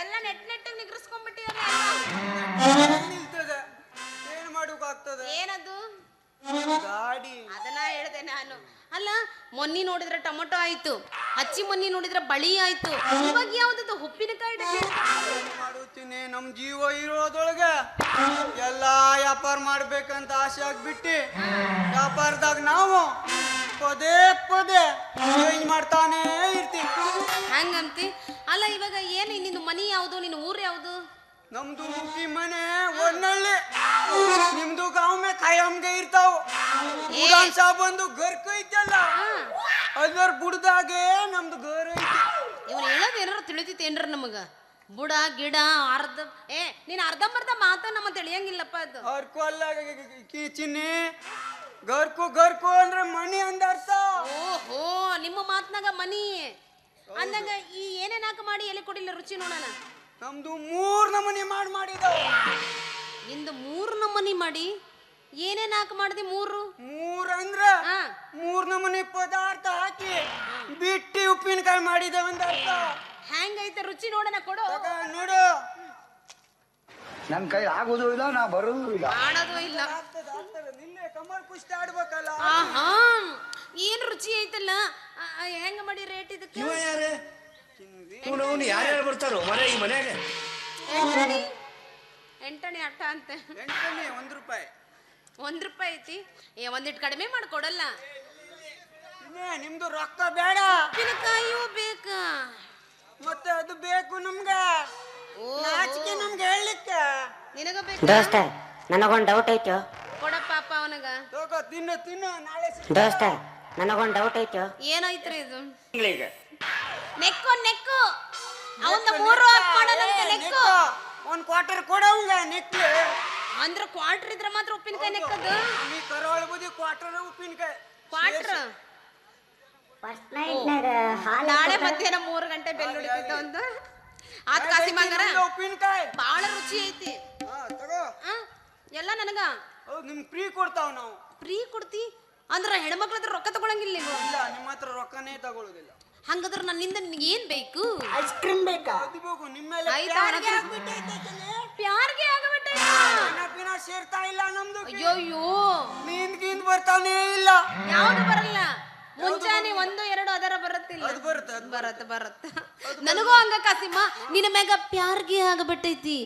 ಎಲ್ಲ ನೆಟ್ಟಿಗೆ ನಿಗ್ರಸ್ಕೊಂಡ್ಬಿಟ್ಟಿಯಲ್ಲ. ನಿಲ್ತದ ಏನ್ ಮಾಡೋಕಾಗ್ತದ? ಏನದು ಗಾಡಿ. ಅದನ್ನ ಹೇಳ್ದೆ ನಾನು. ಅಲ್ಲ, ಮೊನ್ನೆ ನೋಡಿದ್ರೆ ಟೊಮೊಟೊ ಆಯ್ತು, ಹಚ್ಚಿ ಮೊನ್ನೆ ನೋಡಿದ್ರೆ ಬಳಿ ಆಯ್ತು, ಇವಾಗ ಯಾವ್ದದು ಉಪ್ಪಿನಕಾಯಿ ಮಾಡುತ್ತೀನಿ. ನಮ್ ಜೀವ ಇರೋದೊಳಗೆ ಎಲ್ಲಾ ವ್ಯಾಪಾರ ಮಾಡ್ಬೇಕಂತ ಆಸೆ ಆಗ್ಬಿಟ್ಟಿ ವ್ಯಾಪಾರದಾಗ ನಾವು ಪದೇ ಪದೇ ಚೇಂಜ್ ಮಾಡ್ತಾನೆ ಇರ್ತೀವಿ. ಹಂಗಂತಿ? ಅಲ್ಲ, ಇವಾಗ ಏನು ನಿನ್ನ ಮನಿ ಯಾವುದು, ನಿನ್ನ ಊರು ಯಾವುದು? ನಮ್ದು ಊಟಿ ಮನೆ ಒನ್ನಳ್ಳಿ, ನಿಮ್ದು ಗಾಂವ್ ಕಾಯಂಗೆ ಇರ್ತಾವ. ಬಂದು ಗರ್ಕ ಐತಲ್ಲ, ಅದರ ಬುಡದಾಗೆ ನಮ್ದು ಗರ್ ಐತಿ. ಇವನು ಹೇಳೋದು ಏನಾರ ತಿಳಿತೈತೇನ್ರ ನಮಗ? ಬುಡ ಗಿಡ ಅರ್ಧ ನೀನ್ ಅರ್ಧಂಬರ್ಧ ಮಾತ ನಮ್ಮ ತಿಳಿಯಂಗಿಲ್ಲಪ್ಪ. ಅದು ಹರ್ಕು ಅಲ್ಲ ಚಿನ್ನಿ, ಗರ್ಕು ಗರ್ಕು ಅಂದ್ರೆ ಮನಿ ಅಂದ ಅರ್ಥ. ಓಹೋ, ನಿಮ್ಮ ಮಾತ್ನಾಗ ಮನಿ ಅಂದಂಗ ಈ ಏನೇನ್ ಹಾಕ ಮಾಡಿ ಎಲ್ಲಿ ಕೊಡಿಲ್ಲ ರುಚಿ ನೋಡೋಣ. ನಮ್ದು 3 ನಮೂನಿ ಮಾಡಿದಾವ. ನಿಂದು 3 ನಮೂನಿ ಮಾಡಿ ಏನೇನ್ ಹಾಕ ಮಾಡಿದಿ? 3 ಅಂದ್ರ 3 ನಮೂನಿ ಪದಾರ್ಥ ಹಾಕಿ ಬಿಟ್ಟಿ ಉಪ್ಪಿನಕಾಯಿ ಮಾಡಿದೆ ಒಂದ ಅರ್ಥ. ಹೆಂಗೈತೆ ರುಚಿ ನೋಡೋಣ, ಕೊಡು ನೋಡು. ನನ್ ಕೈ ಆಗೋದು ಇಲ್ಲ, ನಾ ಬರೋದು ಇಲ್ಲ, ಮಾಡೋದು ಇಲ್ಲ. ನಿನ್ನೆ ಕಮಲ್ ಕುಸ್ತಿ ಆಡ್ಬೇಕಲ್ಲ. ಏನ್ ರುಚಿ ಐತಲ್ಲ, ಹೆಂಗ ಮಾಡಿ ರೇಟ್ ಇದಕ್ಕೆ? ಯಾರ್ಯಾರು ಬರ್ತಾರೋ ಮನೆ ಈ ಮನ್ಯಾಗ? ಎಂಟಣಿ ಅಟ್ಟ ಅಂತ. 1 ರೂಪಾಯಿ. 1 ರೂಪಾಯಿ ಐತಿ. ಒಂದಿಟ್ಟು ಕಡಿಮೆ ಮಾಡ್ಕೊಡಲ್ಲ? ನಿಮ್ದು ರೊಕ್ಕ ಬೇಡ, ಉಪ್ಪಿನಕಾಯಿಯೂ ಬೇಕಾ? ಮತ್ತೆ ಅದು ಬೇಕು ನಮ್ಗ. ನಾಚಿಕೆ ನಮ್ಗೆ ಹೇಳಲಿಕ್ಕೆ. ನಿನಗ ಬೇಕು ದೋಸ್ತ, ನನಗೊಂದು ಡೌಟ್ ಐತೋ. ಕೊಡಪ್ಪ ಅಪ್ಪ ಅವನಗ. ತಿನ್ನು ನಾಳೆ. ದೋಸ್ತ, ನನಗೊಂದು ಡೌಟ್ ಐತೋ. ಏನಾಯ್ತ್ರಿ ಇದು? ಈಗ ನೆಕ್ಕು ನೆಕ್ಕು ಅವನ್ನ 3 ಹಾಕಿ ಮಾಡೋದಂತೆ. ನೆಕ್ಕು 1 ಕ್ವಾರ್ಟರ್ ಕೊಡವಂಗ ನೆಕ್ಕು. ಅಂದ್ರ ಕ್ವಾರ್ಟರ್ ಇದ್ರೆ ಮಾತ್ರ ಉಪ್ಪಿನಕಾಯಿ ನೆಕ್ಕದು. ನೀ ಕರಾವಳ ಬದಿ ಕ್ವಾರ್ಟರ್ ಉಪ್ಪಿನಕಾಯಿ. ಕ್ವಾರ್ಟರ್ ಫಸ್ಟ್ ನೈಟ್ ನಾಳೆ ಮಧ್ಯಾಹ್ನ 3 ಗಂಟೆ ಬೆಲ್ ಹೊಡಿತಿದ್ದ ಒಂದು ಆತ್ ಕಾಸಿ ಮಂಗರ. ಉಪ್ಪಿನಕಾಯಿ ಬಾಳ ರುಚಿ ಐತಿ. ತಗೋ. ಎಲ್ಲ ನನಗ ಹೌದು, ನಿಮ್ಗೆ ಫ್ರೀ ಕೊಡ್ತಾವ್ ನಾವು. ಫ್ರೀ ಕೊಡ್ತಿ ಅಂದ್ರ ಹೆಣ್ಮಕ್ಳ ಹತ್ರ ರೊಕ್ಕ ತಗೊಳಂಗಿಲ್ಲ ನೀವು? ಇಲ್ಲ, ನಿಮ್ಮ ಹತ್ರ ರೊಕ್ಕನೇ ತಗೊಳ್ಳೋದಿಲ್ಲ. ಹಂಗದ್ರ ನನ್ನಿಂದ ನಿನಗೆ ಏನ್ ಬೇಕು? ಐಸ್ ಕ್ರೀಮ್ ಬೇಕಾ? ಅದು ಬೇಕು. ನಿಮ್ಮೆಲ್ಲ ಪ್ಯಾರ್ಗೆ ಪಿನ ಸೇರ್ತಾ ಇಲ್ಲ ನಮ್ದು. ಅಯ್ಯೋಯ್ಯೋ, ಮೀನ್ಗಿಂದ ಬರ್ತಾನೆ ಇಲ್ಲ. ಯಾವ್ದು ಬರಲ್ಲ. ಮುಂಜಾನೆ 1 2 ಅದರ ಬರುತ್ತಿಲ್ಲ. ಅದು ಬರುತ್ತೆ. ಬರತ್ತ ನನಗೂ ಹಂಗ ಕಾಸಿಮ್ಮ, ನಿನ್ನ ಮ್ಯಾಗ ಪ್ಯಾರ್ಗೆ ಆಗಬಿಟ್ಟೈತಿ.